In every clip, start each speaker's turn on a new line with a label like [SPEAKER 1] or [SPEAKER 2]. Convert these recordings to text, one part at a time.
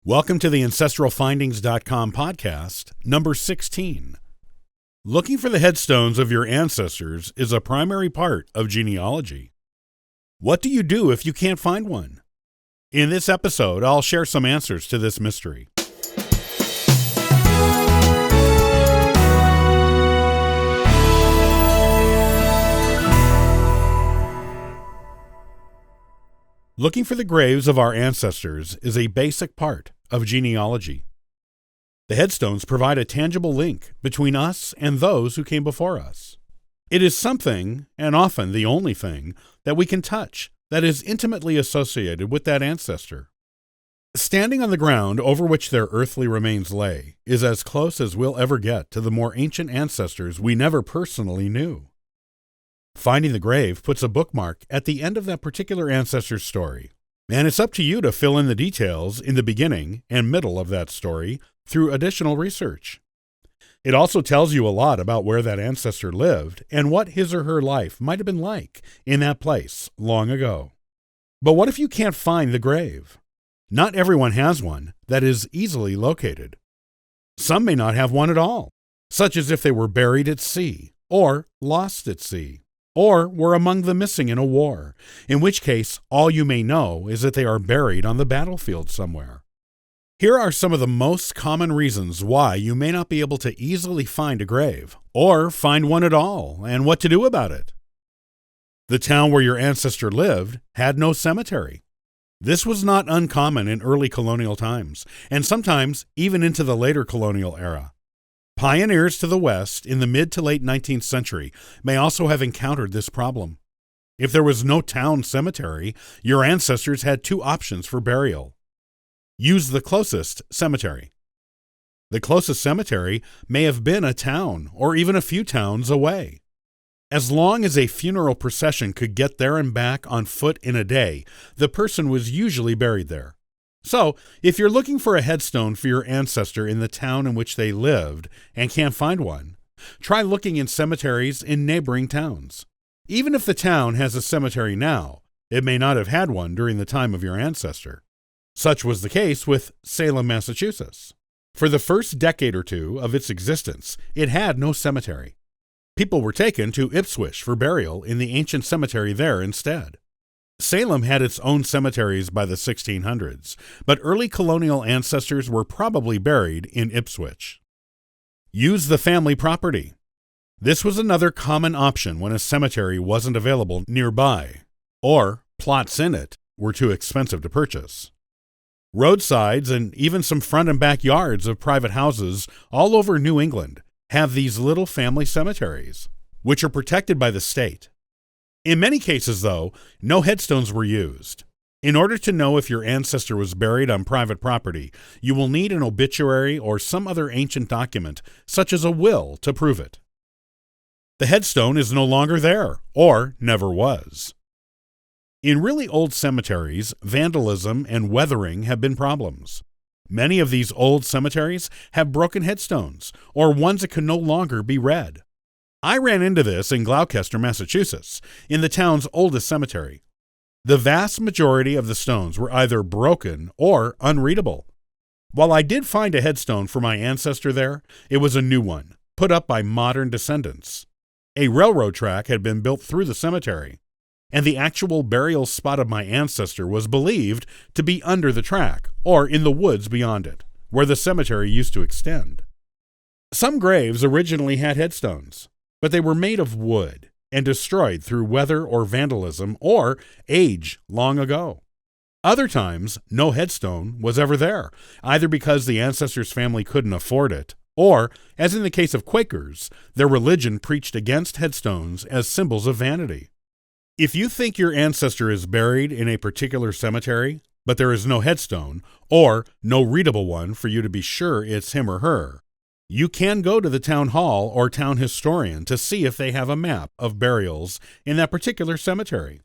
[SPEAKER 1] Welcome to the AncestralFindings.com podcast, number 16. Looking for the headstones of your ancestors is a primary part of genealogy. What do you do if you can't find one? In this episode, I'll share some answers to this mystery. Looking for the graves of our ancestors is a basic part of genealogy. The headstones provide a tangible link between us and those who came before us. It is something, and often the only thing, that we can touch that is intimately associated with that ancestor. Standing on the ground over which their earthly remains lay is as close as we'll ever get to the more ancient ancestors we never personally knew. Finding the grave puts a bookmark at the end of that particular ancestor's story, and it's up to you to fill in the details in the beginning and middle of that story through additional research. It also tells you a lot about where that ancestor lived and what his or her life might have been like in that place long ago. But what if you can't find the grave? Not everyone has one that is easily located. Some may not have one at all, such as if they were buried at sea or lost at sea, or were among the missing in a war, in which case all you may know is that they are buried on the battlefield somewhere. Here are some of the most common reasons why you may not be able to easily find a grave, or find one at all, and what to do about it. The town where your ancestor lived had no cemetery. This was not uncommon in early colonial times, and sometimes even into the later colonial era. Pioneers to the west in the mid to late 19th century may also have encountered this problem. If there was no town cemetery, your ancestors had two options for burial. Use the closest cemetery. The closest cemetery may have been a town or even a few towns away. As long as a funeral procession could get there and back on foot in a day, the person was usually buried there. So, if you're looking for a headstone for your ancestor in the town in which they lived and can't find one, try looking in cemeteries in neighboring towns. Even if the town has a cemetery now, it may not have had one during the time of your ancestor. Such was the case with Salem, Massachusetts. For the first decade or two of its existence, it had no cemetery. People were taken to Ipswich for burial in the ancient cemetery there instead. Salem had its own cemeteries by the 1600s, but early colonial ancestors were probably buried in Ipswich. Use the family property. This was another common option when a cemetery wasn't available nearby, or plots in it were too expensive to purchase. Roadsides and even some front and back yards of private houses all over New England have these little family cemeteries, which are protected by the state. In many cases, though, no headstones were used. In order to know if your ancestor was buried on private property, you will need an obituary or some other ancient document, such as a will, to prove it. The headstone is no longer there, or never was. In really old cemeteries, vandalism and weathering have been problems. Many of these old cemeteries have broken headstones, or ones that can no longer be read. I ran into this in Gloucester, Massachusetts, in the town's oldest cemetery. The vast majority of the stones were either broken or unreadable. While I did find a headstone for my ancestor there, it was a new one, put up by modern descendants. A railroad track had been built through the cemetery, and the actual burial spot of my ancestor was believed to be under the track, or in the woods beyond it, where the cemetery used to extend. Some graves originally had headstones, but they were made of wood and destroyed through weather or vandalism or age long ago. Other times, no headstone was ever there, either because the ancestor's family couldn't afford it, or, as in the case of Quakers, their religion preached against headstones as symbols of vanity. If you think your ancestor is buried in a particular cemetery, but there is no headstone, or no readable one for you to be sure it's him or her, you can go to the town hall or town historian to see if they have a map of burials in that particular cemetery.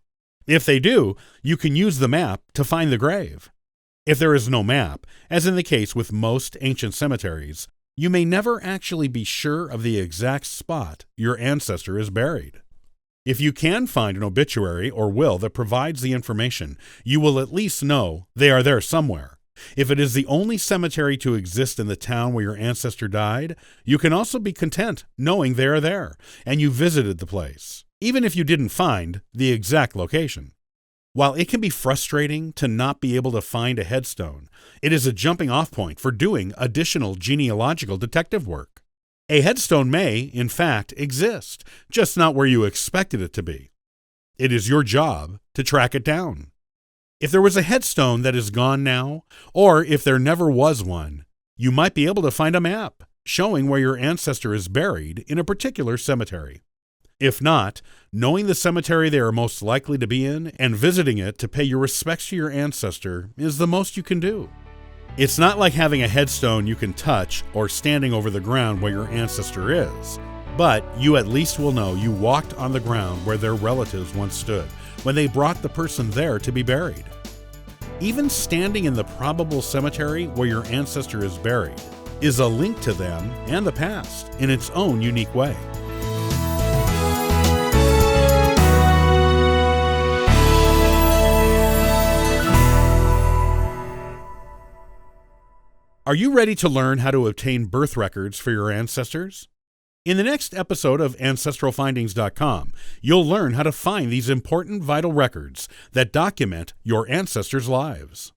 [SPEAKER 1] If they do, you can use the map to find the grave. If there is no map, as in the case with most ancient cemeteries, you may never actually be sure of the exact spot your ancestor is buried. If you can find an obituary or will that provides the information, you will at least know they are there somewhere, If it is the only cemetery to exist in the town where your ancestor died, you can also be content knowing they are there, and you visited the place, even if you didn't find the exact location. While it can be frustrating to not be able to find a headstone, it is a jumping-off point for doing additional genealogical detective work. A headstone may, in fact, exist, just not where you expected it to be. It is your job to track it down. If there was a headstone that is gone now, or if there never was one, you might be able to find a map showing where your ancestor is buried in a particular cemetery. If not, knowing the cemetery they are most likely to be in and visiting it to pay your respects to your ancestor is the most you can do. It's not like having a headstone you can touch or standing over the ground where your ancestor is, but you at least will know you walked on the ground where their relatives once stood when they brought the person there to be buried. Even standing in the probable cemetery where your ancestor is buried is a link to them and the past in its own unique way. Are you ready to learn how to obtain birth records for your ancestors? In the next episode of AncestralFindings.com, you'll learn how to find these important vital records that document your ancestors' lives.